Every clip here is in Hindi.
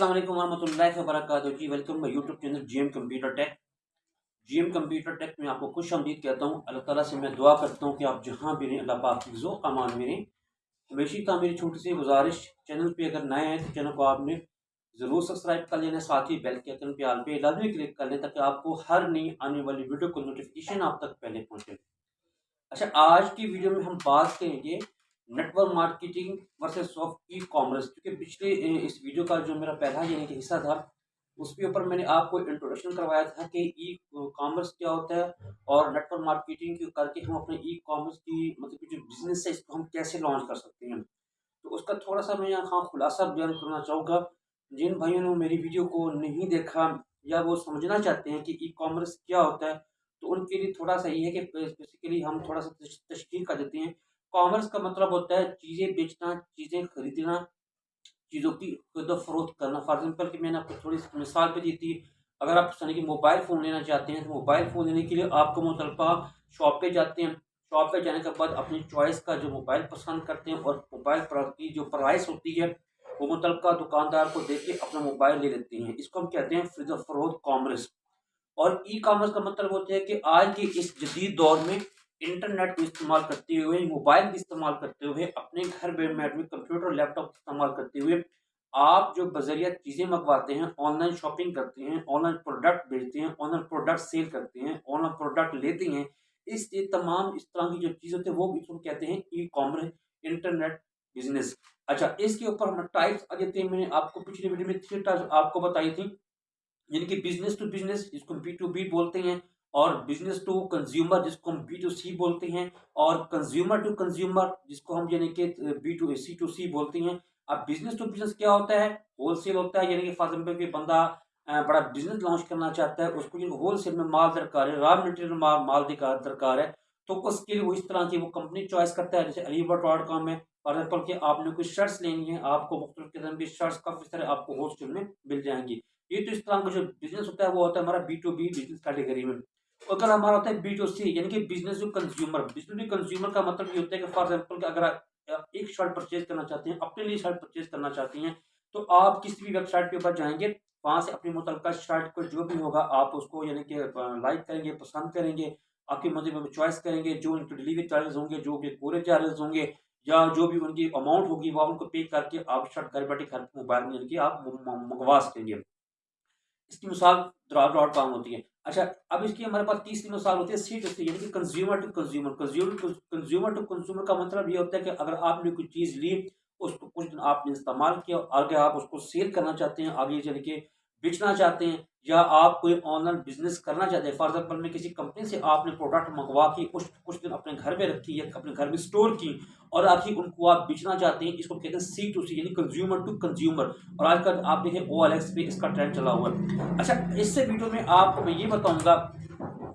अस्सलाम वालेकुम वरहमतुल्लाहि वबरकातुहू जी। Welcome my YouTube channel GM computer tech. GM computer tech में आपको खुश आमदीद कहता हूँ। अल्लाह ताला से मैं दुआ करता हूँ कि आप जहाँ भी रहें अल्लाह पाक हिफ्ज़ो अमान में रहें। हमेशा का मेरी छोटी सी गुजारिश, चैनल पे अगर नए हैं तो चैनल को आपने ज़रूर सब्सक्राइब कर लेना, साथ ही बेल के आइकन पे ऑल पे लाज़मी क्लिक कर लें ताकि आपको हर नई आने वाली वीडियो को नोटिफिकेशन आप तक पहले पहुँचे। अच्छा, आज की वीडियो में हम बात करेंगे network marketing versus of e commerce, क्योंकि पिछले इस वीडियो का जो मेरा पहला यानी कि हिस्सा था उसके ऊपर मैंने आपको इंट्रोडक्शन करवाया था कि ई कॉमर्स क्या होता है और नेटवर्क मार्केटिंग करके हम अपने ई कॉमर्स की मतलब कि जो बिजनेस है इसको हम कैसे लॉन्च कर सकते हैं। तो उसका थोड़ा सा मैं यहाँ खुलासा बयान करना चाहूँगा। जिन भाइयों ने मेरी वीडियो को नहीं देखा या वो समझना चाहते हैं कि ई कॉमर्स क्या होता है, तो उनके लिए थोड़ा सा ये है कि बेसिकली हम थोड़ा सा तशकील कर देते हैं। कॉमर्स का मतलब होता है चीज़ें बेचना, चीज़ें खरीदना, चीज़ों की खरीदो-फरोख्त करना। फॉर एग्ज़ाम्पल कि मैंने आपको थोड़ी-सी मिसाल पे दी थी, अगर आप यानी कि मोबाइल फ़ोन लेना चाहते हैं, तो मोबाइल फ़ोन लेने के लिए आपको मुतलका शॉप पे जाते हैं। शॉप पे जाने के बाद अपनी चॉइस का जो मोबाइल पसंद करते हैं और मोबाइल की जो प्राइस होती है, वो मुतलका दुकानदार को देके अपना मोबाइल ले लेते हैं। इसको हम कहते हैं खरीदो-फरोख्त कॉमर्स। और ई कॉमर्स का मतलब होता है कि आज के इस जदीद दौर में इंटरनेट को इस्तेमाल करते हुए, मोबाइल का इस्तेमाल करते हुए, अपने घर बैठे कंप्यूटर लैपटॉप का इस्तेमाल करते हुए आप जो बजरिया चीज़ें मंगवाते हैं, ऑनलाइन शॉपिंग करते हैं, ऑनलाइन प्रोडक्ट बेचते हैं, ऑनलाइन प्रोडक्ट सेल करते हैं, ऑनलाइन प्रोडक्ट लेते हैं, इस ये तमाम इस तरह की जो चीज़ होती है वो इसको कहते हैं ई कॉमर्स, इंटरनेट बिजनेस। अच्छा, इसके ऊपर हम टाइप्स आ जाते हैं। मैंने आपको पिछली वीडियो में 3 टाइप्स आपको बताई थी, यानी कि बिज़नेस टू बिज़नेस जिसको हम बी-टू-बी बोलते हैं, और बिज़नेस टू कंज़्यूमर जिसको हम बी-टू-सी बोलते हैं, और कंज़्यूमर टू कंज़्यूमर जिसको हम यानी कि सी-टू-सी बोलते हैं। अब बिज़नेस टू बिज़नेस क्या होता है? होलसेल होता है, यानी कि फॉर एग्ज़ाम्पल कि बंदा बड़ा बिज़नेस लॉन्च करना चाहता है, उसको जो होलसेल में माल दरकार है, रॉ मटेरियल माल दरकार है, तो उसके लिए वो इस तरह की वो कंपनी चॉइस करता है। जैसे alibaba.com है, फॉर एग्ज़ाम्पल कि आपने कोई शर्ट्स लेनी है, आपको मुख्तलिफ किस्म की शर्ट्स काफ़ी सारे आपको होलसेल में मिल जाएँगी। ये तो इस तरह का जो बिज़नेस होता है वो होता है हमारा B to B business category में। अगर हमारा होता है बी टू सी यानी कि business to consumer. Business to consumer का मतलब ये होता है कि फॉर एग्ज़ाम्पल कि अगर आप एक शर्ट परचेज़ करना चाहते हैं, अपने लिए शर्ट परचेज़ करना चाहती हैं, तो आप किसी भी वेबसाइट के ऊपर जाएँगे, वहाँ से अपनी मुतल्लिका शर्ट को जो भी होगा आप उसको यानी कि लाइक करेंगे, पसंद करेंगे, आपकी मर्ज़ी में चॉइस करेंगे, जो उनके डिलीवरी चार्जेज़ होंगे, जो उनके कोरियर चार्जेज़ होंगे या जो भी उनकी अमाउंट होगी वो आप उनको पे करके आप शर्ट घर बैठे घर पे मोबाइल में यानी कि आप मँगवा सकेंगे। इसकी मिसाल डॉट कॉम होती है। अच्छा, अब इसकी हमारे पास तीसरी मिसाल होती है सी टू सी यानी कि कंज़्यूमर टू कंज़्यूमर। कंज़्यूमर का मतलब ये होता है कि अगर आपने कोई चीज़ ली, उसको कुछ दिन आपने इस्तेमाल किया, आगे आप उसको सेल करना चाहते हैं, आगे यानी कि बेचना चाहते हैं, या आप कोई ऑनलाइन बिज़नेस करना चाहते हैं। फॉर एग्ज़ाम्पल में किसी कंपनी से आपने प्रोडक्ट मँगवा के कुछ कुछ दिन अपने घर में रखी या अपने घर में स्टोर की और आखिर उनको आप बेचना चाहते हैं, इसको कहते हैं सी टू सी यानी कंज़्यूमर टू कंज़्यूमर। और आजकल आप देखें ओएलएक्स पे इसका ट्रेंड चला हुआ है। अच्छा, इससे वीडियो में आपको मैं ये बताऊँगा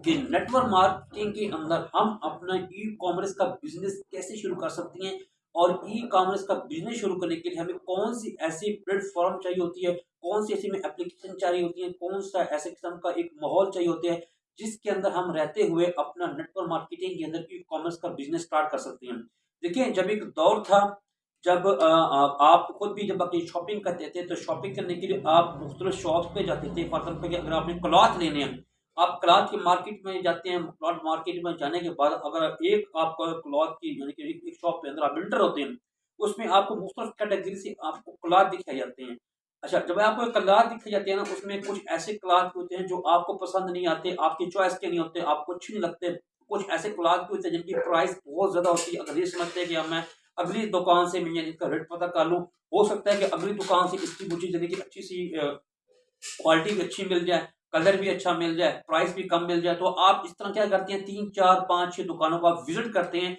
कि नेटवर्क मार्केटिंग के अंदर हम अपना ई कॉमर्स का बिजनेस कैसे शुरू कर सकते हैं, और ई कॉमर्स का बिजनेस शुरू करने के लिए हमें कौन सी ऐसी प्लेटफॉर्म चाहिए होती है, कौन सी ऐसी में एप्लीकेशन चाहिए होती है, कौन सा ऐसे किस्म का एक माहौल चाहिए होता है जिसके अंदर हम रहते हुए अपना नेटवर्क मार्केटिंग के अंदर ई कॉमर्स का बिजनेस स्टार्ट कर सकते हैं। देखिए, जब एक दौर था जब आप खुद भी जब अपनी शॉपिंग करते थे, तो शॉपिंग करने के लिए आप मुख्तलिफ शॉप्स पे जाते थे। फॉर एग्जाम्पल कि अगर आपने क्लॉथ लेने हैं, आप क्लॉथ की मार्केट में जाते हैं। क्लॉथ मार्केट में जाने के बाद अगर एक आपका क्लॉथ की यानी कि एक शॉप के अंदर आप एंटर होते हैं, उसमें आपको मुख्तलिफ कैटेगरी से आपको क्लॉथ दिखाए जाते हैं। अच्छा, जब आपको क्लॉथ दिखाई जाती है ना, उसमें कुछ ऐसे क्लॉथ होते हैं जो आपको पसंद नहीं आते, आपकी चॉइस के नहीं होते, आपको अच्छे नहीं लगते। कुछ ऐसे क्लॉथ भी होते हैं जिनकी प्राइस बहुत ज़्यादा होती है। अगर ये समझते हैं कि अब मैं अगली दुकान से मैं इसका रेट पता कर लूँ, हो सकता है कि अगली दुकान से इसकी मुझे यानी कि अच्छी सी क्वालिटी भी अच्छी मिल जाए, कलर भी अच्छा मिल जाए, प्राइस भी कम मिल जाए। तो आप इस तरह क्या करते हैं, 3, 4, 5, 6 दुकानों को आप विज़िट करते हैं।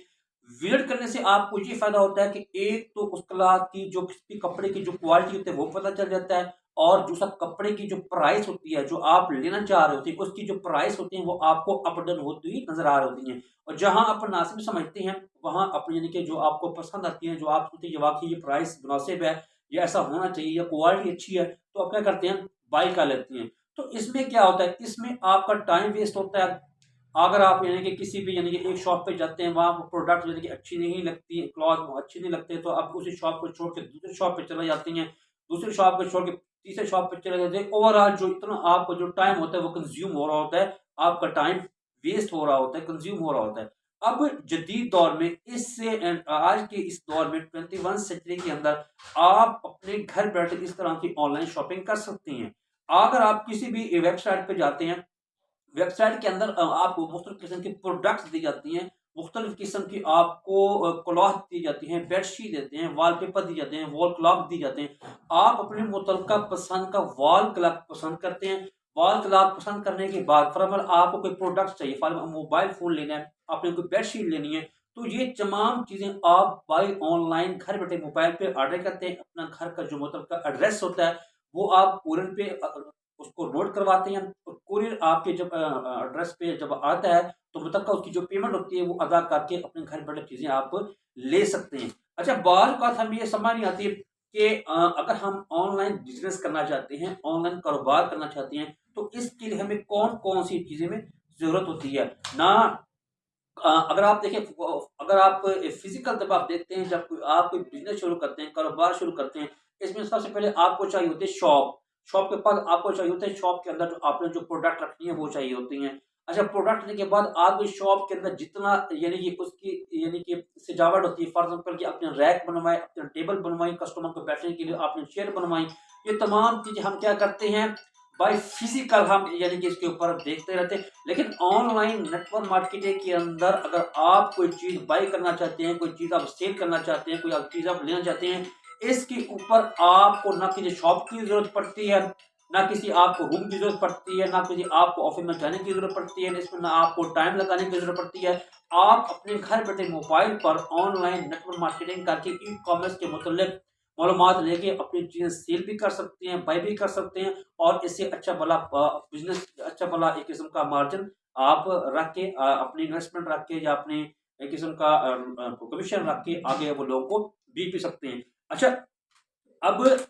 विज़िट करने से आपको ये फ़ायदा होता है कि एक तो उस क्लॉथ की जो किसी कपड़े की जो क्वालिटी होती है वो पता चल जाता है, और दूसरा कपड़े की जो प्राइस होती है, जो आप लेना चाह रहे होते हैं, उसकी जो प्राइस होती है वो आपको अप डाउन होती हुई नज़र आ रही होती हैं। और जहाँ आप मुनासिब समझते हैं, वहाँ अपनी यानी कि जो आपको पसंद आती है, जो आप सोचते हैं कि वाक़ई ये प्राइस मुनासिब है, या ऐसा होना चाहिए, या क्वालिटी अच्छी है, तो आप क्या करते हैं, बाय कर लेते हैं। तो इसमें क्या होता है, इसमें आपका टाइम वेस्ट होता है। अगर आप यानी कि किसी भी यानी कि एक शॉप पे जाते हैं, वहाँ प्रोडक्ट यानी कि अच्छी नहीं लगती है, क्लॉथ अच्छे नहीं लगते, तो आप उसी शॉप को छोड़ के दूसरी शॉप पे चले जाते हैं। दूसरी शॉप को छोड़ के तीसरे शॉप पे चले जाते हैं। ओवरऑल जो इतना आपका जो टाइम होता है वो कंज्यूम हो रहा होता है, आपका टाइम वेस्ट हो रहा होता है, कंज्यूम हो रहा होता है। अब जदीद दौर में आज के इस दौर में 21 सेंचुरी के अंदर आप अपने घर बैठे इस तरह की ऑनलाइन शॉपिंग कर सकती हैं। अगर आप किसी भी वेबसाइट पे जाते हैं, वेबसाइट के अंदर आपको मुख्तलिफ किस्म के प्रोडक्ट्स दी जाती हैं, मुख्तलिफ किस्म की आपको क्लॉथ दी जाती हैं, बेडशीट देते हैं, वॉलपेपर दी जाते हैं, वॉल क्लॉक दी जाते हैं। आप अपने मुतलका पसंद का वॉल क्लॉक पसंद करते हैं। वॉल क्लॉक पसंद करने के बाद फॉर एग्जाम्पल आपको कोई प्रोडक्ट चाहिए, फॉर एग्जाम्पल मोबाइल फ़ोन लेना है, आपने कोई बेडशीट लेनी है, तो ये तमाम चीज़ें आप बाय ऑनलाइन घर बैठे मोबाइल पे ऑर्डर करते हैं। अपना घर का जो मुतलका एड्रेस होता है वो आप कुरियर पे उसको नोट करवाते हैं। तो कुरियर आपके जब एड्रेस पे जब आता है तो मुतलका उसकी जो पेमेंट होती है वो अदा करके अपने घर बैठे चीज़ें आप ले सकते हैं। अच्छा, बार बात हमें ये समझ नहीं आती कि अगर हम ऑनलाइन बिजनेस करना चाहते हैं, ऑनलाइन कारोबार करना चाहते हैं, तो इसके लिए हमें कौन कौन सी चीज़ें में ज़रूरत होती है ना। अगर आप देखें, अगर आप फिजिकल जब आप देखते हैं, जब आप कोई बिजनेस शुरू करते हैं, कारोबार शुरू करते हैं, इसमें सबसे पहले आपको चाहिए होती है शॉप। शॉप के पास आपको चाहिए होता है, शॉप के अंदर जो आपने जो प्रोडक्ट रखनी है वो चाहिए होती हैं। अच्छा, प्रोडक्ट लेने के बाद आपकी शॉप के अंदर जितना यानी कि उसकी यानी कि सजावट होती है, फॉर एग्जाम्पल कि आपने रैक बनवाए, आपने टेबल बनवाई, कस्टमर को बैठने के लिए आपने चेयर बनवाई, ये तमाम चीज़ें हम क्या करते हैं, बाय फिजिकल हम यानी कि इसके ऊपर देखते रहते हैं। लेकिन ऑनलाइन नेटवर्क मार्केटिंग के अंदर अगर आप कोई चीज़ बाय करना चाहते हैं, कोई चीज़ आप सेल करना चाहते हैं, कोई आप चीज़ आप लेना चाहते हैं, इसके ऊपर आपको ना किसी शॉप की ज़रूरत पड़ती है, ना किसी आपको रूम की ज़रूरत पड़ती है, ना किसी आपको ऑफ़िस में जाने की ज़रूरत पड़ती है, इसमें ना आपको टाइम लगाने की ज़रूरत पड़ती है। आप अपने घर बैठे मोबाइल पर ऑनलाइन नेटवर्क मार्केटिंग करके ई-कॉमर्स के मुतल्लिक़ मालूमात लेके अपनी चीज़ें सेल भी कर सकते हैं, बाय भी कर सकते हैं, और इससे अच्छा भला बिज़नेस अच्छा भला एक किस्म का मार्जिन आप रख के अपनी इन्वेस्टमेंट रख के या अपनी एक किस्म का कमीशन रख के आगे वो लोगों को बेच भी सकते हैं। अच्छा, अब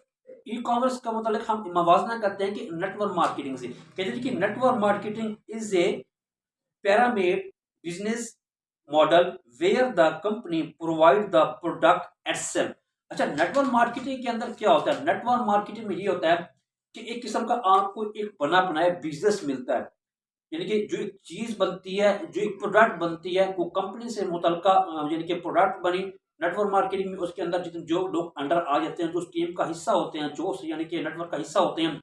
ई-कॉमर्स का मतलब हम मवाजना करते हैं कि नेटवर्क मार्केटिंग से। कहते हैं कि network marketing is a pyramid business model where the company provide the product at sell। अच्छा, नेटवर्क मार्केटिंग के अंदर क्या होता है, नेटवर्क मार्केटिंग में ये होता है कि एक किस्म का आपको एक बना बनाया बिजनेस मिलता है। यानी कि जो एक चीज़ बनती है, जो एक प्रोडक्ट बनती है, वो कंपनी से मुतलका यानी कि प्रोडक्ट बनी। नेटवर्क मार्केटिंग में उसके अंदर जितने जो लोग अंडर आ जाते हैं, जो उस टीम का हिस्सा होते हैं, जो यानी कि नेटवर्क का हिस्सा होते हैं,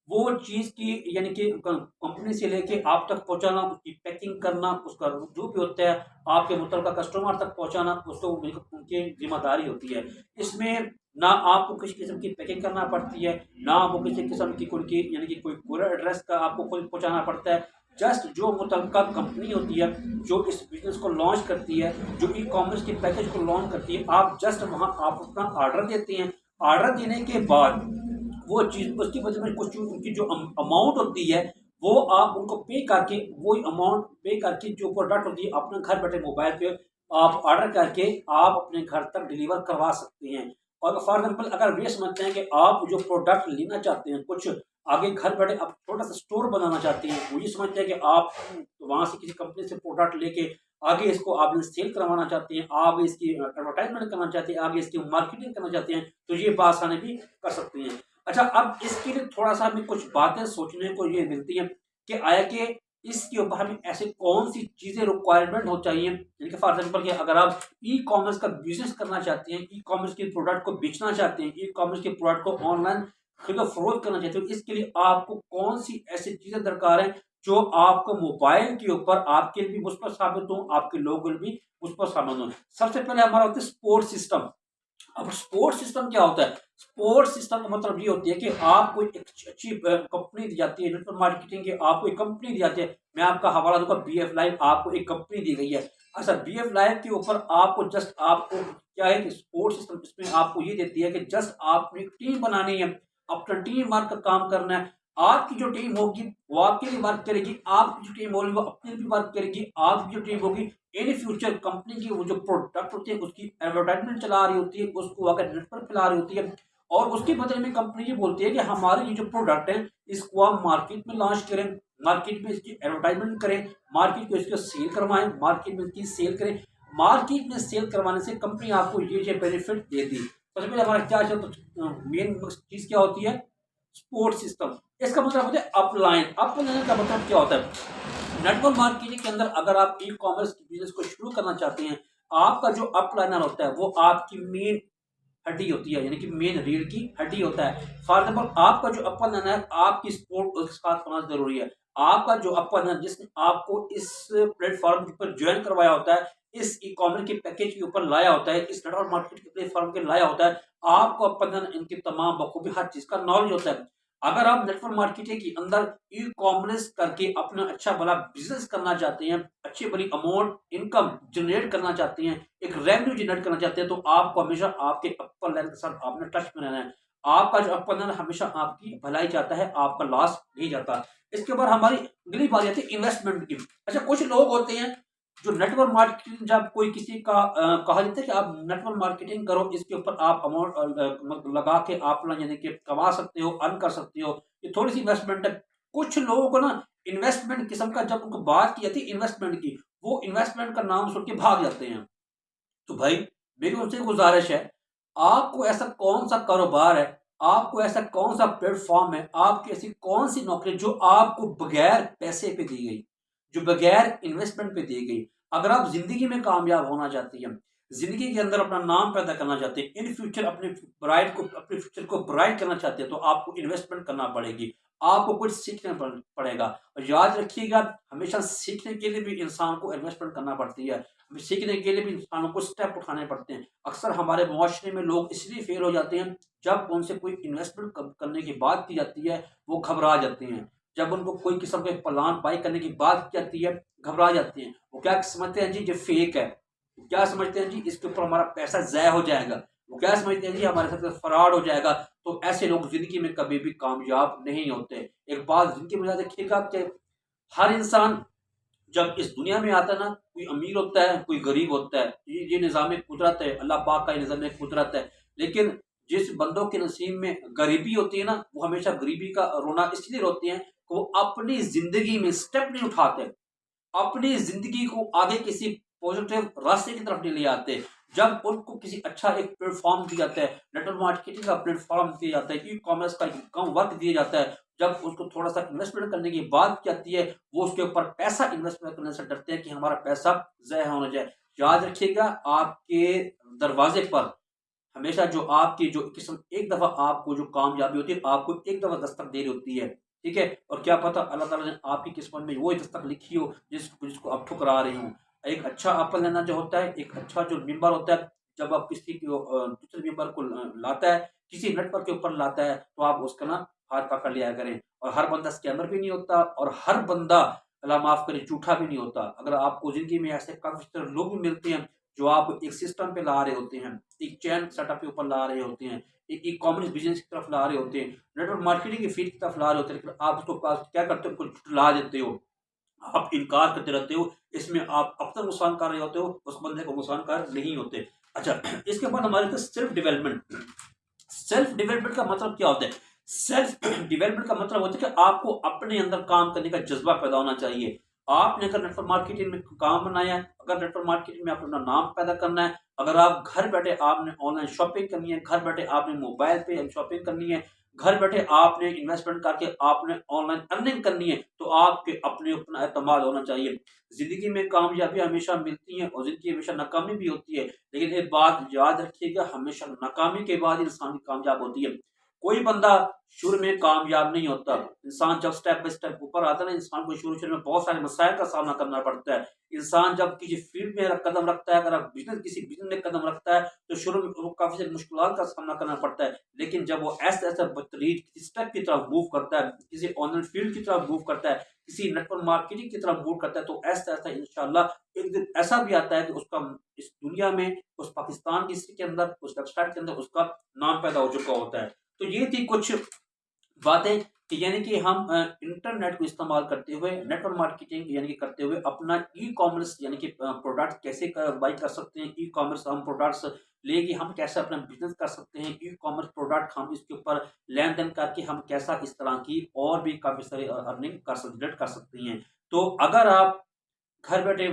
वो चीज़ की यानी कि कंपनी से लेके आप तक पहुँचाना, उसकी पैकिंग करना, उसका जो भी होता है आपके मुतलका कस्टमर तक पहुँचाना, उसको उनकी ज़िम्मेदारी होती है। इसमें ना आपको किसी किस्म की पैकिंग करना पड़ती है, ना आपको किसी किस्म की उनकी यानी कि कोई कुरियर एड्रेस का आपको खुद पहुँचाना पड़ता है। जस्ट जो मुतलका कंपनी होती है, जो इस बिज़नेस को लॉन्च करती है, जो ई-कॉमर्स के पैकेज को लॉन्च करती है, आप जस्ट वहाँ आप अपना ऑर्डर देते हैं। ऑर्डर देने के बाद वो चीज़ उसकी वजह में कुछ उनकी जो अमाउंट होती है, वो आप उनको पे करके वही अमाउंट पे करके जो प्रोडक्ट होती है अपने घर बैठे मोबाइल पे आप ऑर्डर करके आप अपने घर तक डिलीवर करवा सकते हैं। और फॉर एग्जाम्पल अगर ये समझते हैं कि आप जो प्रोडक्ट लेना चाहते हैं, कुछ आगे घर बैठे आप छोटा सा स्टोर बनाना चाहते हैं, वो ये समझते हैं कि आप वहाँ से किसी कंपनी से प्रोडक्ट लेके आगे इसको आप सेल करवाना चाहते हैं, आप इसकी एडवर्टाइजमेंट करना चाहते हैं, आगे इसकी मार्केटिंग करना चाहते हैं, तो ये बासानी भी कर सकते हैं। अच्छा, अब इसके लिए थोड़ा-सा हमें कुछ बातें सोचने को ये मिलती हैं कि आया कि इसके ऊपर हमें ऐसे कौन-सी चीज़ें रिक्वायरमेंट हो चाहिए, यानी कि फॉर एग्ज़ाम्पल कि अगर आप ई-कॉमर्स का बिज़नेस करना चाहते हैं, ई-कॉमर्स के प्रोडक्ट को बेचना चाहते हैं, ई-कॉमर्स के प्रोडक्ट को ऑनलाइन खरीदो-फरोख्त करना चाहते हो, इसके लिए आपको कौन-सी ऐसी चीज़ें दरकार हैं, जो आपको मोबाइल के ऊपर आपके लिए भी मुस्बत साबित हों, आपके लोगों के लिए भी मुस्बत साबित हों। सबसे पहले हमारा होता है सपोर्ट सिस्टम। अब सपोर्ट सिस्टम क्या होता है? सपोर्ट सिस्टम का मतलब ये होती है कि आपको एक अच्छी कंपनी दी जाती है, नेटवर्क मार्केटिंग की आपको एक कंपनी दी जाती है। मैं आपका हवाला दूँगा, बीएफ लाइव आपको एक कंपनी दी गई है। अच्छा, बीएफ लाइव के ऊपर आपको जस्ट आपको क्या है कि सपोर्ट सिस्टम इसमें आपको ये देती है कि जस्ट आपको एक टीम बनानी है, अपना टीम वर्क का काम करना है। आपकी जो टीम होगी वो आपके लिए वर्क करेगी, आपकी जो टीम होगी वो अपने लिए भी वर्क करेगी, आपकी जो टीम होगी इन फ्यूचर कंपनी की वो जो प्रोडक्ट होती है उसकी एडवर्टाइजमेंट चला रही होती है, उसको अगर नेट पर फैला रही होती है, और उसके बदले में कंपनी ये बोलती है कि हमारे ये जो प्रोडक्ट है इसको आप मार्केट में लॉन्च करें, मार्केट में इसकी एडवर्टाइजमेंट करें, मार्केट को इसको सेल करवाएं, मार्केट में इसकी सेल करें। मार्केट में सेल करवाने से कंपनी आपको ये बेनिफिट देती है। सबसे पहले हमारा क्या मेन चीज़ क्या होती है सपोर्ट सिस्टम। इसका मतलब होता है अपलाइन। अपलाइन का मतलब क्या होता है? नेटवर्क मार्केटिंग के अंदर अगर आप ई कॉमर्स बिजनेस को शुरू करना चाहते हैं, आपका जो अपलाइनर होता है वो आपकी मेन हड्डी होती है, यानी कि मेन रीढ़ की हड्डी होता है। फॉर एग्जाम्पल आपका जो अपलाइनर है, आपकी सपोर्ट उसके साथ होना जरूरी है। आपका जो अपलाइनर जिसने आपको इस प्लेटफॉर्म के ऊपर ज्वाइन करवाया होता है, इस ई कॉमर्स के पैकेज के ऊपर लाया होता है, इस नेटवर्क मार्केट के प्लेटफॉर्म के लाया होता है, आपको अपलाइनर इनकी तमाम बखूबी हर चीज का नॉलेज होता है। अगर आप नेटवर्क मार्केटिंग के अंदर ई कॉमर्स करके अपना अच्छा भला बिजनेस करना चाहते हैं, अच्छी बड़ी अमाउंट इनकम जनरेट करना चाहते हैं, एक रेवेन्यू जनरेट करना चाहते हैं, तो आपको हमेशा आपके अपर लाइन के साथ आपने टच में रहना है। आपका जो अपर लाइन हमेशा आपकी भलाई चाहता है, आपका लॉस नहीं चाहता। इसके बाद हमारी अगली बात आती है इन्वेस्टमेंट की। अच्छा, कुछ लोग होते हैं जो नेटवर्क मार्केटिंग, जब कोई किसी का कहा जाता है कि आप नेटवर्क मार्केटिंग करो, इसके ऊपर आप अमाउंट लगा के आप ना यानी कि कमा सकते हो, अर्न कर सकते हो, ये थोड़ी सी इन्वेस्टमेंट है। कुछ लोगों को ना इन्वेस्टमेंट किस्म का जब उनको बात की जाती है इन्वेस्टमेंट की, वो इन्वेस्टमेंट का नाम सुन के भाग जाते हैं। तो भाई मेरी उनसे गुजारिश है, आपको ऐसा कौन सा कारोबार है, आपको ऐसा कौन सा प्लेटफॉर्म है, आपकी ऐसी कौन सी नौकरी जो आपको बगैर पैसे पे दी गई, जो बगैर इन्वेस्टमेंट पे दी गई? अगर आप जिंदगी में कामयाब होना चाहती हैं, जिंदगी के अंदर अपना नाम पैदा करना चाहते हैं, इन फ्यूचर अपने फ्यूचर को ब्राइट करना चाहते हैं, तो आपको इन्वेस्टमेंट करना पड़ेगी, आपको कुछ सीखना पड़ेगा। और याद रखिएगा, हमेशा सीखने के लिए भी इंसान को इन्वेस्टमेंट करना पड़ती है, सीखने के लिए भी इंसानों को स्टेप उठाने पड़ते हैं। अक्सर हमारे मुआशरे में लोग इसलिए फेल हो जाते हैं, जब उनसे कोई इन्वेस्टमेंट करने की बात की जाती है वो घबरा जाते हैं। जब उनको कोई किस्म के प्लान बाई करने की बात की जाती है, घबरा जाते हैं। वो क्या समझते हैं जी, ये फेक है। वो क्या समझते हैं जी, इसके ऊपर हमारा पैसा ज़ाया हो जाएगा। वो क्या समझते हैं जी, हमारे साथ फ्रॉड हो जाएगा। तो ऐसे लोग जिंदगी में कभी भी कामयाब नहीं होते। एक बात जिंदगी में याद रखिएगा कि हर इंसान जब इस दुनिया में आता है ना, कोई अमीर होता है, कोई गरीब होता है। ये निज़ाम कुदरत है, अल्लाह पाक का निज़ाम कुदरत है। लेकिन जिस बंदों के नसीब में गरीबी होती है ना, वो हमेशा गरीबी का रोना इसलिए रोते हैं कि वो अपनी जिंदगी में स्टेप नहीं उठाते, अपनी जिंदगी को आगे किसी पॉजिटिव रास्ते की तरफ नहीं ले आते। जब उनको किसी अच्छा एक प्लेटफॉर्म दिया जाता है, नेटवर्क मार्केटिंग का प्लेटफॉर्म दिया जाता है, ई कॉमर्स का कम वर्क दिया जाता है, जब उसको थोड़ा सा इन्वेस्टमेंट करने की बात की जाती है, वो उसके ऊपर पैसा इन्वेस्टमेंट करने से डरते हैं कि हमारा पैसा ज़ाया होना जाए। याद रखिएगा, आपके दरवाजे पर हमेशा जो आपकी जो किस्म एक दफ़ा आपको जो कामयाबी होती है, आपको एक दफ़ा दस्तक दे रही होती है, ठीक है? और क्या पता अल्लाह ताला ने आपकी किस्मत में वो दस्तक लिखी हो जिसको आप ठुकरा रही हो। एक अच्छा अप्पल लेना जो होता है, एक अच्छा जो मेंबर होता है, जब आप किसी को दूसरे मेंबर को लाता है, किसी नेटवर्क के ऊपर लाता है, तो आप उसका ना हाथ पकड़ लिया करें। और हर बंदा स्कैमर भी नहीं होता, और हर बंदा अल्लाह माफ़ करे झूठा भी नहीं होता। अगर आपको ज़िंदगी में ऐसे काफ़ी सारे लोग भी मिलते हैं जो आपको एक सिस्टम पे ला रहे होते हैं, एक चैन सेटअप के ऊपर ला रहे होते हैं, एक ई कॉमर्स बिजनेस की तरफ ला रहे होते हैं, नेटवर्क मार्केटिंग की फील्ड की तरफ ला रहे होते हैं, लेकिन आप उसको पास क्या करते हो, उनको झुठला देते हो, आप इनकार करते रहते हो। इसमें आप अपना नुकसान कर रहे होते हो, उस बंदे को नुकसान कर नहीं होते। अच्छा, इसके बाद हमारे पास सेल्फ डेवलपमेंट। सेल्फ डेवलपमेंट का मतलब क्या होता है? सेल्फ डेवलपमेंट का मतलब होता है कि आपको अपने अंदर काम करने का जज्बा पैदा होना चाहिए। आपने अगर नेटवर्क मार्केटिंग में काम बनाया है, अगर नेटवर्क मार्केटिंग में अपना नाम पैदा करना है, अगर आप घर बैठे आपने ऑनलाइन शॉपिंग करनी है, घर बैठे आपने मोबाइल पे शॉपिंग करनी है, घर बैठे आपने इन्वेस्टमेंट करके आपने ऑनलाइन अर्निंग करनी है, तो आपके अपने ऊपर एतमाद होना चाहिए। जिंदगी में कामयाबी हमेशा मिलती है और जिंदगी हमेशा नाकामी भी होती है, लेकिन एक बात याद रखिएगा, हमेशा नाकामी के बाद इंसान कामयाब होती है। कोई बंदा शुरू में कामयाब नहीं होता। इंसान जब स्टेप बाय स्टेप ऊपर आता है ना, इंसान को शुरू शुरू में बहुत सारे मसाइल का सामना करना पड़ता है। इंसान जब किसी फील्ड में कदम रखता है, अगर आप किसी बिजनेस में कदम रखता है, तो शुरू में वो काफी सारी मुश्किलात का सामना करना पड़ता है। लेकिन जब वो ऐसा ऐसा बदतरीन किसी स्टेप की तरफ मूव करता है, किसी ऑनलाइन फील्ड की तरफ मूव करता है, किसी नेटवर्क मार्केटिंग की तरफ मूव करता है, तो ऐसा ऐसा इंशाल्लाह एक दिन ऐसा भी आता है कि उसका इस दुनिया में, उस पाकिस्तान की हिस्ट्री के अंदर, उस वेबसाइट के अंदर उसका नाम पैदा हो चुका होता है। तो ये थी कुछ बातें कि यानी कि हम इंटरनेट को इस्तेमाल करते हुए, नेटवर्क मार्केटिंग यानी कि करते हुए अपना ई कॉमर्स यानी कि प्रोडक्ट कैसे बाई कर सकते हैं। ई कॉमर्स हम प्रोडक्ट्स लेके हम कैसे अपना बिजनेस कर सकते हैं। ई कॉमर्स प्रोडक्ट हम इसके ऊपर लेन देन करके हम कैसा इस तरह की और भी काफ़ी सारी अर्निंग जनरेट कर सकते हैं। तो अगर आप घर बैठे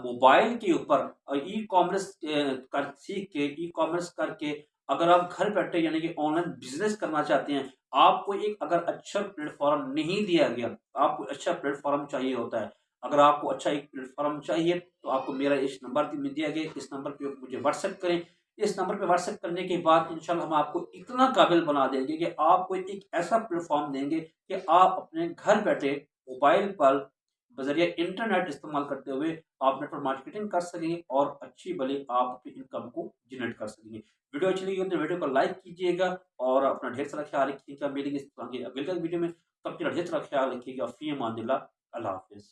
मोबाइल के ऊपर ई कॉमर्स कर सीख के, ई कॉमर्स करके अगर आप घर बैठे यानी कि ऑनलाइन बिजनेस करना चाहते हैं, आपको एक अगर अच्छा प्लेटफॉर्म नहीं दिया गया, आपको अच्छा प्लेटफॉर्म चाहिए होता है। अगर आपको अच्छा एक प्लेटफॉर्म चाहिए तो आपको मेरा इस नंबर में दिया गया, इस नंबर पे मुझे व्हाट्सएप करें। इस नंबर पे व्हाट्सएप करने के बाद इंशाल्लाह हम आपको इतना काबिल बना देंगे कि आपको एक ऐसा प्लेटफॉर्म देंगे कि आप अपने घर बैठे मोबाइल पर बजरिया इंटरनेट इस्तेमाल करते हुए आप नेटवर्क मार्केटिंग कर सकेंगे और अच्छी भली आप अपनी इनकम को जनरेट कर सकेंगे। वीडियो अच्छी लगी तो वीडियो को लाइक कीजिएगा और अपना ढेर सारा ख्याल रखिएगा। मिलेंगे इस तरह के अगले वीडियो में, तब तक ढेर सारा ख्याल रखिएगा। फी अमान अल्लाह हाफिज़।